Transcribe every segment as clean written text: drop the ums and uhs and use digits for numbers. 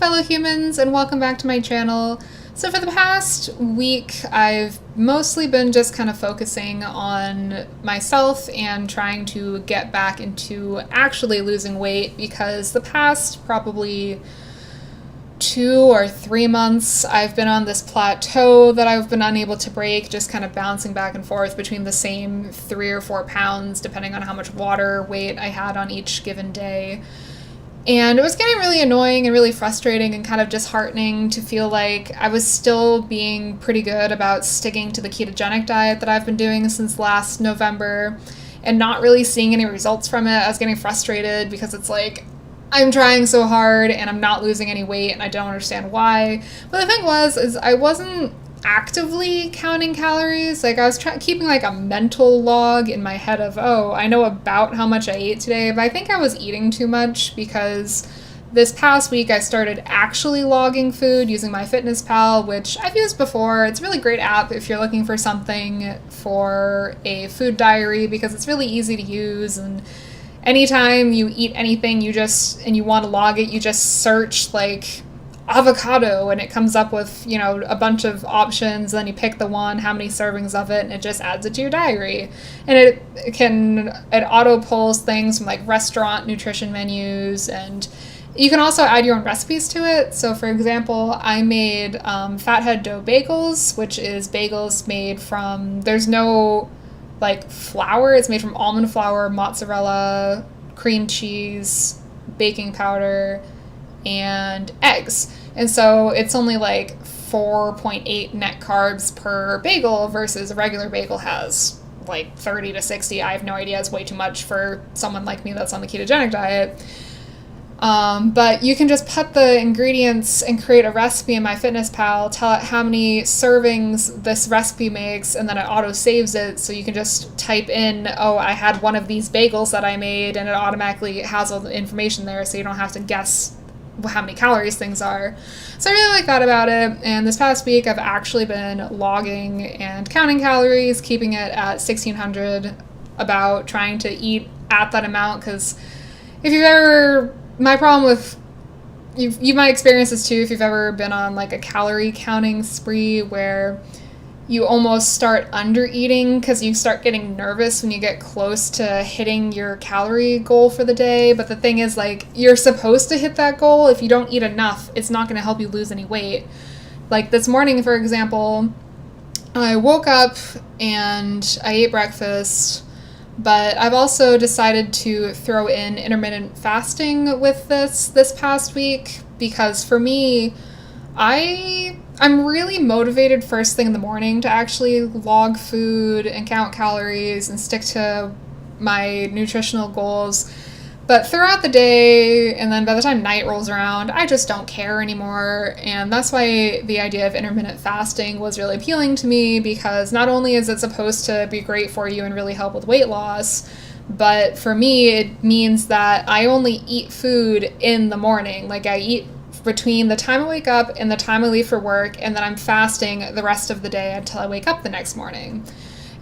fellow humans, and welcome back to my channel. So for the past week, I've mostly been just kind of focusing on myself and trying to get back into actually losing weight, because the past probably 2 or 3 months, I've been on this plateau that I've been unable to break, just kind of bouncing back and forth between the same 3 or 4 pounds, depending on how much water weight I had on each given day. And it was getting really annoying and really frustrating and kind of disheartening to feel like I was still being pretty good about sticking to the ketogenic diet that I've been doing since last November and not really seeing any results from it. I was getting frustrated because it's like, I'm trying so hard and I'm not losing any weight and I don't understand why. But the thing is I wasn't actively counting calories. Like, I was keeping like a mental log in my head of, oh, I know about how much I ate today, but I think I was eating too much because this past week I started actually logging food using MyFitnessPal, which I've used before. It's a really great app if you're looking for something for a food diary, because it's really easy to use, and anytime you eat anything and you want to log it, you just search like avocado and it comes up with, a bunch of options. Then you pick the one, how many servings of it, and it just adds it to your diary. And it auto pulls things from like restaurant nutrition menus, and you can also add your own recipes to it. So for example, I made fathead dough bagels, which is bagels made from, there's no like flour, it's made from almond flour, mozzarella, cream cheese, baking powder, and eggs. And so it's only like 4.8 net carbs per bagel versus a regular bagel has like 30 to 60. I have no idea. It's way too much for someone like me that's on the ketogenic diet. But you can just put the ingredients and create a recipe in MyFitnessPal, tell it how many servings this recipe makes, and then it auto saves it. So you can just type in, oh, I had one of these bagels that I made, and it automatically has all the information there, so you don't have to guess how many calories things are. So I really like that about it. And this past week I've actually been logging and counting calories, keeping it at 1600, about trying to eat at that amount, because if you've ever, my problem with, you might experience this too if you've ever been on like a calorie counting spree where you almost start under eating because you start getting nervous when you get close to hitting your calorie goal for the day. But the thing is, like, you're supposed to hit that goal. If you don't eat enough, it's not going to help you lose any weight. Like this morning, for example, I woke up and I ate breakfast, but I've also decided to throw in intermittent fasting with this past week, because for me, I'm really motivated first thing in the morning to actually log food and count calories and stick to my nutritional goals. But throughout the day, and then by the time night rolls around, I just don't care anymore. And that's why the idea of intermittent fasting was really appealing to me, because not only is it supposed to be great for you and really help with weight loss, but for me, it means that I only eat food in the morning. Like, I eat between the time I wake up and the time I leave for work, and then I'm fasting the rest of the day until I wake up the next morning.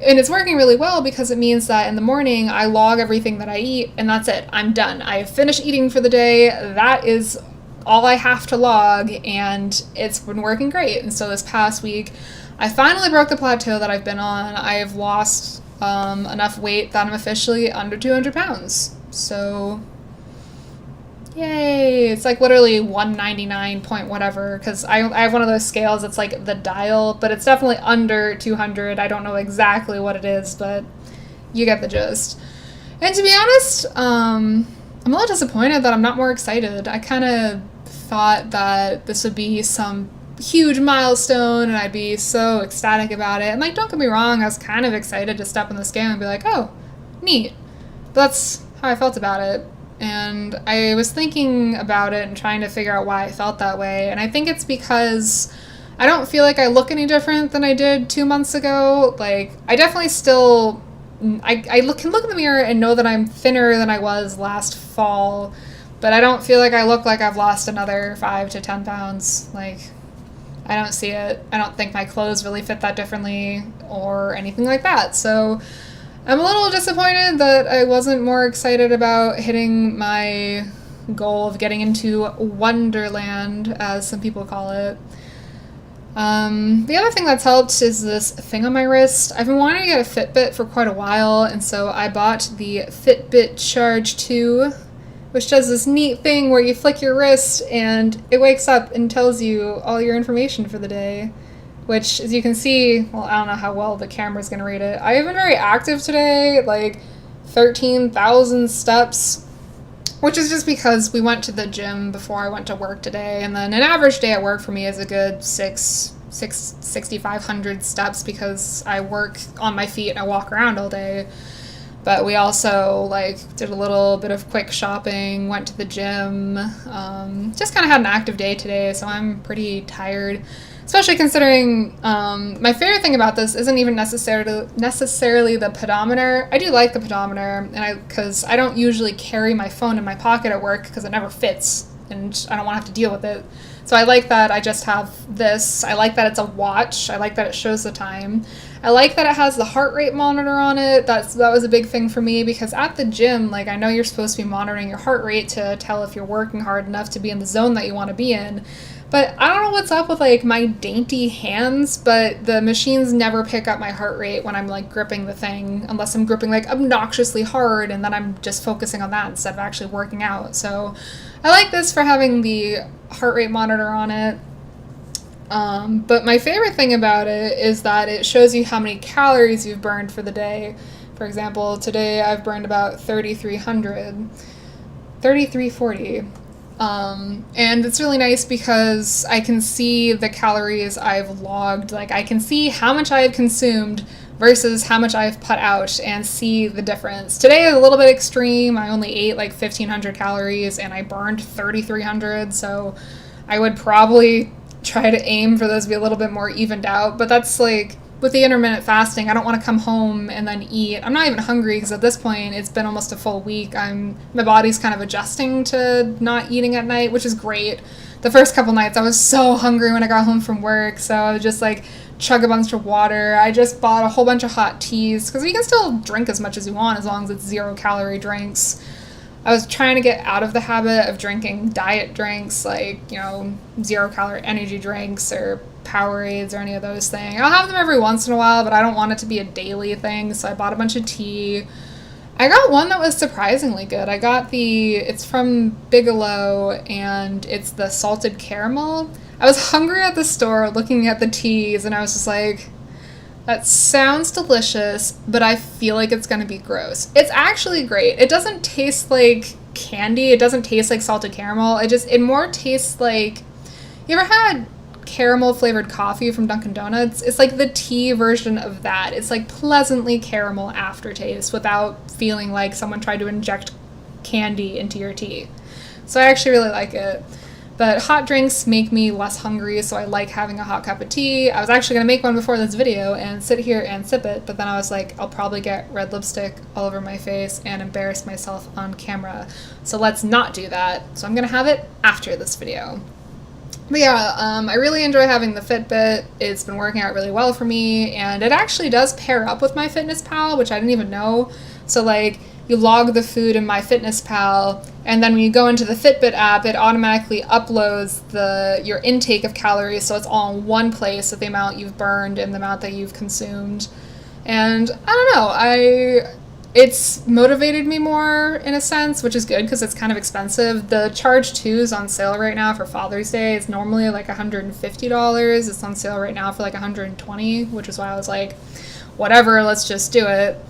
And it's working really well, because it means that in the morning I log everything that I eat, and that's it. I'm done. I have finished eating for the day. That is all I have to log, and it's been working great. And so this past week, I finally broke the plateau that I've been on. I've lost enough weight that I'm officially under 200 pounds. So yay. It's like literally 199 point whatever, because I have one of those scales. It's like the dial, but it's definitely under 200. I don't know exactly what it is, but you get the gist. And to be honest, I'm a little disappointed that I'm not more excited. I kind of thought that this would be some huge milestone and I'd be so ecstatic about it. And like, don't get me wrong, I was kind of excited to step on the scale and be like, oh, neat. That's how I felt about it. And I was thinking about it and trying to figure out why I felt that way. And I think it's because I don't feel like I look any different than I did 2 months ago. Like, I definitely still, I can look in the mirror and know that I'm thinner than I was last fall, but I don't feel like I look like I've lost another 5 to 10 pounds. Like, I don't see it. I don't think my clothes really fit that differently or anything like that. So I'm a little disappointed that I wasn't more excited about hitting my goal of getting into Wonderland, as some people call it. The other thing that's helped is this thing on my wrist. I've been wanting to get a Fitbit for quite a while, and so I bought the Fitbit Charge 2, which does this neat thing where you flick your wrist and it wakes up and tells you all your information for the day, which, as you can see, well, I don't know how well the camera's going to read it. I have been very active today, like 13,000 steps, which is just because we went to the gym before I went to work today, and then an average day at work for me is a good 6,500 steps because I work on my feet and I walk around all day. But we also, like, did a little bit of quick shopping, went to the gym, just kind of had an active day today, so I'm pretty tired. Especially considering my favorite thing about this isn't even necessarily the pedometer. I do like the pedometer, and because I don't usually carry my phone in my pocket at work because it never fits, and I don't want to have to deal with it. So I like that I just have this. I like that it's a watch. I like that it shows the time. I like that it has the heart rate monitor on it. That was a big thing for me because at the gym, like, I know you're supposed to be monitoring your heart rate to tell if you're working hard enough to be in the zone that you want to be in. But I don't know what's up with, like, my dainty hands, but the machines never pick up my heart rate when I'm, like, gripping the thing, unless I'm gripping, like, obnoxiously hard, and then I'm just focusing on that instead of actually working out. So I like this for having the heart rate monitor on it. But my favorite thing about it is that it shows you how many calories you've burned for the day. For example, today I've burned about 3,340. And it's really nice because I can see the calories I've logged. Like, I can see how much I have consumed versus how much I've put out and see the difference. Today is a little bit extreme. I only ate like 1,500 calories and I burned 3,300. So I would probably try to aim for those to be a little bit more evened out. But that's like, with the intermittent fasting, I don't want to come home and then eat. I'm not even hungry because at this point it's been almost a full week. My body's kind of adjusting to not eating at night, which is great. The first couple nights I was so hungry when I got home from work, so I would just like chug a bunch of water. I just bought a whole bunch of hot teas because you can still drink as much as you want as long as it's 0-calorie drinks. I was trying to get out of the habit of drinking diet drinks like, 0-calorie energy drinks or Powerades or any of those things. I'll have them every once in a while, but I don't want it to be a daily thing, so I bought a bunch of tea. I got one that was surprisingly good. It's from Bigelow, and it's the salted caramel. I was hungry at the store looking at the teas, and I was just like, that sounds delicious, but I feel like it's going to be gross. It's actually great. It doesn't taste like candy. It doesn't taste like salted caramel. It more tastes like, you ever had caramel flavored coffee from Dunkin' Donuts? It's like the tea version of that. It's like pleasantly caramel aftertaste without feeling like someone tried to inject candy into your tea. So I actually really like it. But hot drinks make me less hungry, so I like having a hot cup of tea. I was actually going to make one before this video and sit here and sip it, but then I was like, I'll probably get red lipstick all over my face and embarrass myself on camera. So let's not do that. So I'm going to have it after this video. But yeah, I really enjoy having the Fitbit. It's been working out really well for me, and it actually does pair up with MyFitnessPal, which I didn't even know. So like, you log the food in MyFitnessPal, and then when you go into the Fitbit app, it automatically uploads your intake of calories, so it's all in one place with the amount you've burned and the amount that you've consumed. And I don't know, it's motivated me more in a sense, which is good because it's kind of expensive. The Charge 2 is on sale right now for Father's Day. It's normally like $150. It's on sale right now for like $120, which is why I was like, whatever, let's just do it.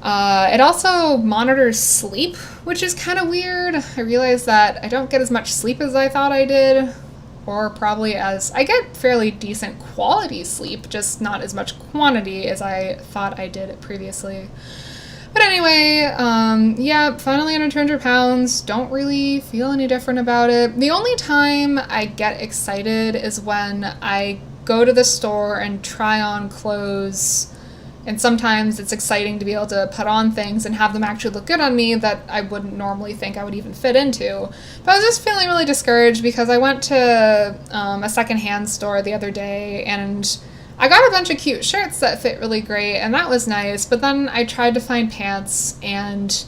It also monitors sleep, which is kind of weird. I realized that I don't get as much sleep as I thought I did, or probably as I get fairly decent quality sleep, just not as much quantity as I thought I did previously. But anyway, yeah, finally under 200 pounds, don't really feel any different about it. The only time I get excited is when I go to the store and try on clothes, and sometimes it's exciting to be able to put on things and have them actually look good on me that I wouldn't normally think I would even fit into. But I was just feeling really discouraged because I went to a secondhand store the other day, and I got a bunch of cute shirts that fit really great, and that was nice, but then I tried to find pants, and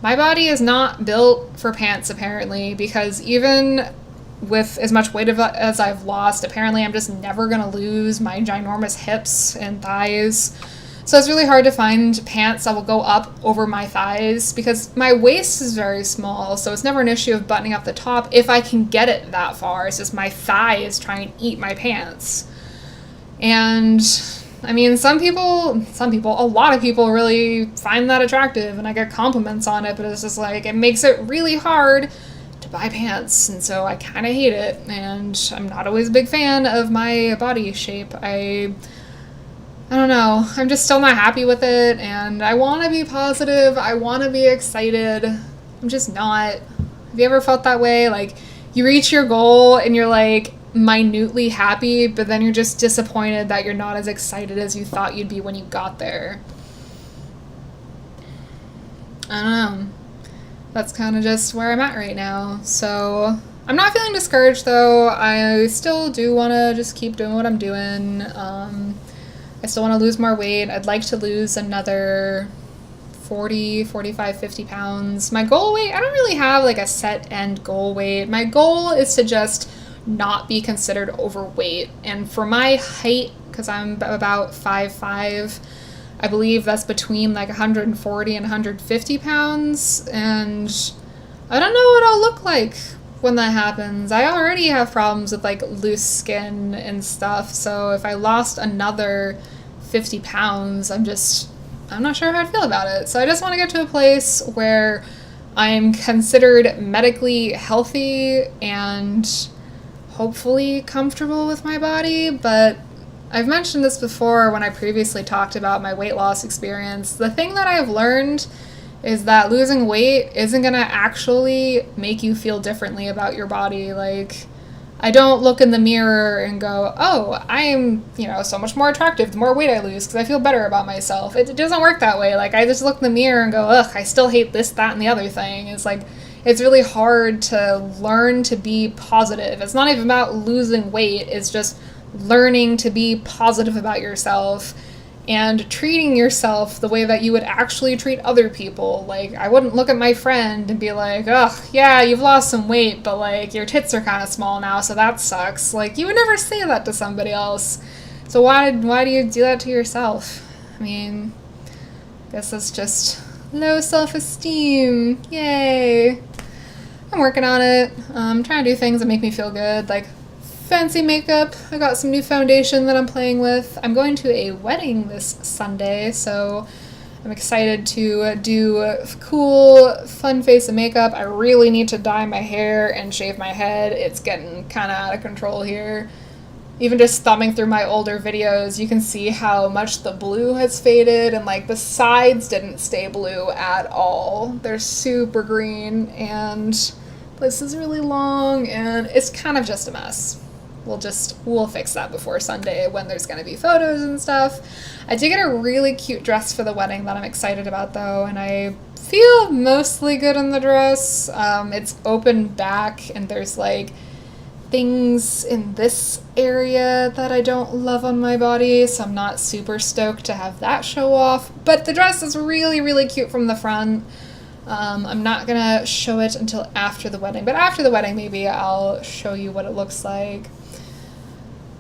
my body is not built for pants, apparently, because even with as much weight as I've lost, apparently I'm just never going to lose my ginormous hips and thighs. So it's really hard to find pants that will go up over my thighs because my waist is very small, so it's never an issue of buttoning up the top if I can get it that far. It's just my thigh is trying to eat my pants. And I mean, a lot of people really find that attractive, and I get compliments on it, but it's just like, it makes it really hard to buy pants, and so I kind of hate it, and I'm not always a big fan of my body shape. I don't know, I'm just still not happy with it, and I want to be positive, I want to be excited, I'm just not. Have you ever felt that way? Like, you reach your goal, and you're like, minutely happy, but then you're just disappointed that you're not as excited as you thought you'd be when you got there. I don't know. That's kind of just where I'm at right now. So I'm not feeling discouraged, though. I still do want to just keep doing what I'm doing. I still want to lose more weight. I'd like to lose another 40, 45, 50 pounds. My goal weight, I don't really have like a set end goal weight. My goal is to just not be considered overweight. And for my height, because I'm about 5'5", I believe that's between like 140 and 150 pounds. And I don't know what I'll look like when that happens. I already have problems with like loose skin and stuff. So if I lost another 50 pounds, I'm not sure how I'd feel about it. So I just want to get to a place where I'm considered medically healthy and hopefully comfortable with my body. But I've mentioned this before when I previously talked about my weight loss experience. The thing that I've learned is that losing weight isn't going to actually make you feel differently about your body. Like, I don't look in the mirror and go, oh, I am, so much more attractive the more weight I lose because I feel better about myself. It doesn't work that way. Like, I just look in the mirror and go, ugh, I still hate this, that, and the other thing. It's like, it's really hard to learn to be positive. It's not even about losing weight. It's just learning to be positive about yourself and treating yourself the way that you would actually treat other people. Like, I wouldn't look at my friend and be like, ugh, yeah, you've lost some weight, but like, your tits are kind of small now, so that sucks. Like, you would never say that to somebody else. So why do you do that to yourself? I mean, I guess that's just low self-esteem. Yay. I'm working on it. I'm trying to do things that make me feel good, like fancy makeup. I got some new foundation that I'm playing with. I'm going to a wedding this Sunday, so I'm excited to do cool, fun face of makeup. I really need to dye my hair and shave my head. It's getting kind of out of control here. Even just thumbing through my older videos, you can see how much the blue has faded, and like the sides didn't stay blue at all. They're super green, and this is really long, and it's kind of just a mess. We'll fix that before Sunday when there's going to be photos and stuff. I did get a really cute dress for the wedding that I'm excited about, though, and I feel mostly good in the dress. It's open back, and there's like things in this area that I don't love on my body, so I'm not super stoked to have that show off. But the dress is really, really cute from the front. I'm not gonna show it until after the wedding, but after the wedding maybe I'll show you what it looks like.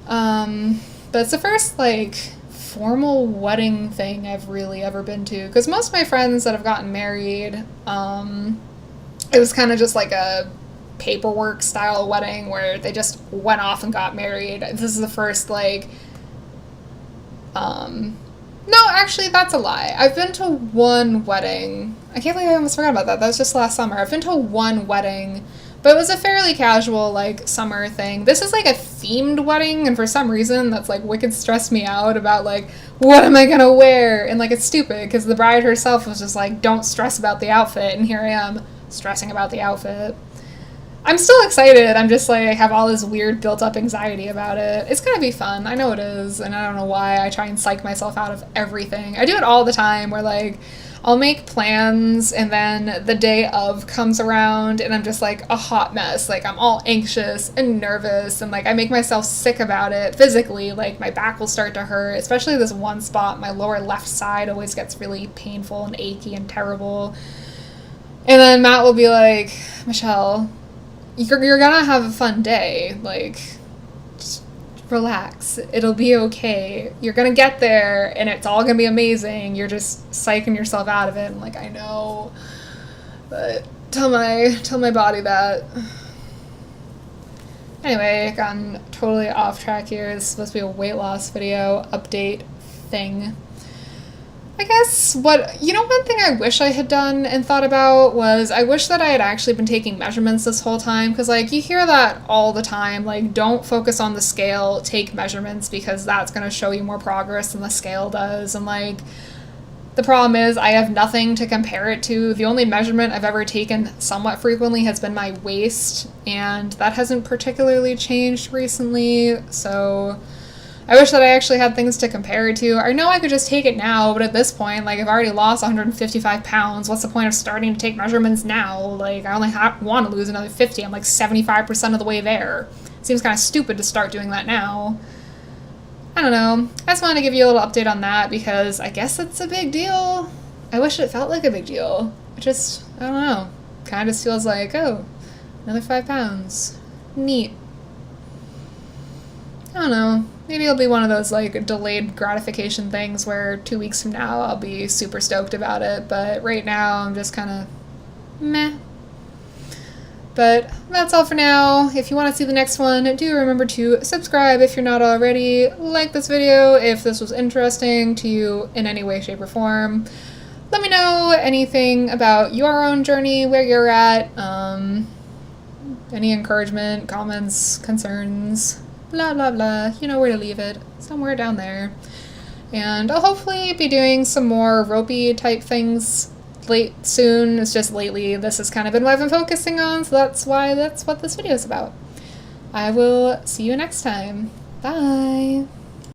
But it's the first like formal wedding thing I've really ever been to, because most of my friends that have gotten married, it was kind of just like a paperwork style wedding where they just went off and got married. This is the first like no, actually that's a lie. I've been to one wedding. I can't believe I almost forgot about that. That was just last summer. I've been to one wedding, but it was a fairly casual like summer thing. This is like a themed wedding, and for some reason that's like wicked stressed me out about like, what am I gonna wear? And like, it's stupid because the bride herself was just like, don't stress about the outfit, and here I am stressing about the outfit. I'm still excited. I'm just like, I have all this weird built up anxiety about it. It's gonna be fun. I know it is, and I don't know why I try and psych myself out of everything. I do it all the time where like, I'll make plans and then the day of comes around and I'm just like a hot mess. Like, I'm all anxious and nervous, and like I make myself sick about it physically. Like, my back will start to hurt, especially this one spot. My lower left side always gets really painful and achy and terrible. And then Matt will be like, Michelle, you're gonna have a fun day. Like, just relax. It'll be okay. You're gonna get there and it's all gonna be amazing. You're just psyching yourself out of it. I'm like, I know. But tell my body that. Anyway, gotten totally off track here. This is supposed to be a weight loss video update thing. I guess one thing I wish I had done and thought about was I wish that I had actually been taking measurements this whole time, because like you hear that all the time, like don't focus on the scale, take measurements because that's going to show you more progress than the scale does. And like the problem is I have nothing to compare it to. The only measurement I've ever taken somewhat frequently has been my waist, and that hasn't particularly changed recently, so I wish that I actually had things to compare it to. I know I could just take it now, but at this point, like, I've already lost 155 pounds. What's the point of starting to take measurements now? Like, I only want to lose another 50. I'm like 75% of the way there. Seems kind of stupid to start doing that now. I don't know. I just wanted to give you a little update on that because I guess it's a big deal. I wish it felt like a big deal. It just, I don't know. Kind of just feels like, oh, another 5 pounds. Neat. I don't know. Maybe it'll be one of those like delayed gratification things where 2 weeks from now I'll be super stoked about it, but right now I'm just kind of meh. But that's all for now. If you want to see the next one, do remember to subscribe if you're not already. Like this video if this was interesting to you in any way, shape, or form. Let me know anything about your own journey, where you're at, any encouragement, comments, concerns, blah, blah, blah. You know where to leave it. Somewhere down there. And I'll hopefully be doing some more ropey type things soon. It's just lately this has kind of been what I've been focusing on, so that's what this video is about. I will see you next time. Bye!